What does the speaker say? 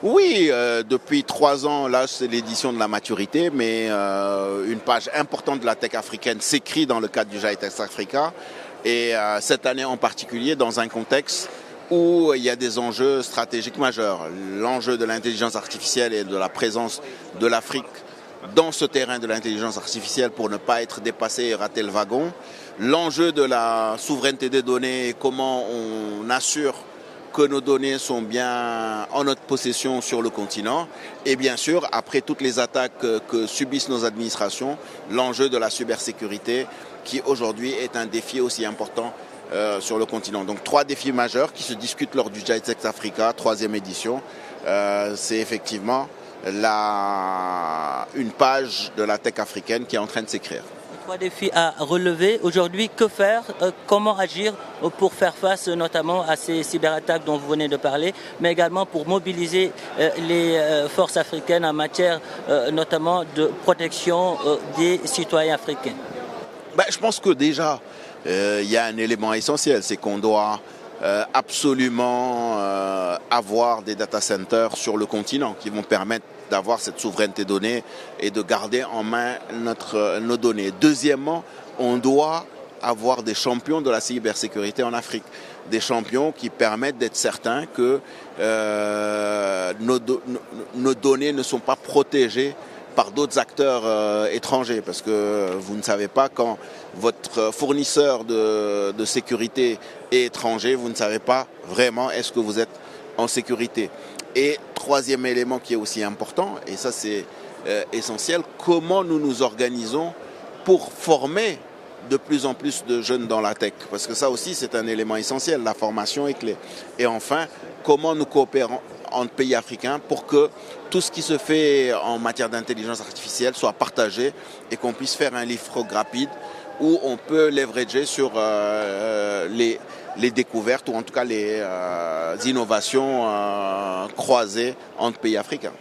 Oui, depuis 3 ans, là, c'est l'édition de la maturité, mais une page importante de la tech africaine s'écrit dans le cadre du GITEX Africa. Et cette année en particulier, dans un contexte où il y a des enjeux stratégiques majeurs. L'enjeu de l'intelligence artificielle et de la présence de l'Afrique dans ce terrain de l'intelligence artificielle pour ne pas être dépassé et rater le wagon. L'enjeu de la souveraineté des données et comment on assure que nos données sont bien en notre possession sur le continent. Et bien sûr, après toutes les attaques que subissent nos administrations, l'enjeu de la cybersécurité qui aujourd'hui est un défi aussi important sur le continent. Donc 3 défis majeurs qui se discutent lors du GITEX Africa, 3e édition. C'est effectivement une page de la tech africaine qui est en train de s'écrire. 3 défis à relever. Aujourd'hui, que faire? Comment agir pour faire face notamment à ces cyberattaques dont vous venez de parler, mais également pour mobiliser les forces africaines en matière notamment de protection des citoyens africains? Je pense que déjà, il y a un élément essentiel, c'est qu'on doit absolument avoir des data centers sur le continent qui vont permettre d'avoir cette souveraineté donnée et de garder en main nos données. Deuxièmement, on doit avoir des champions de la cybersécurité en Afrique. Des champions qui permettent d'être certains que nos données ne sont pas protégées par d'autres acteurs étrangers, parce que vous ne savez pas quand votre fournisseur de sécurité est étranger, vous ne savez pas vraiment est-ce que vous êtes en sécurité. Et 3e élément qui est aussi important, et ça c'est essentiel, comment nous nous organisons pour former de plus en plus de jeunes dans la tech, parce que ça aussi c'est un élément essentiel, la formation est clé. Et enfin, comment nous coopérons entre pays africains pour que tout ce qui se fait en matière d'intelligence artificielle soit partagé et qu'on puisse faire un leapfrog rapide où on peut leverager sur les découvertes ou en tout cas les innovations croisées entre pays africains.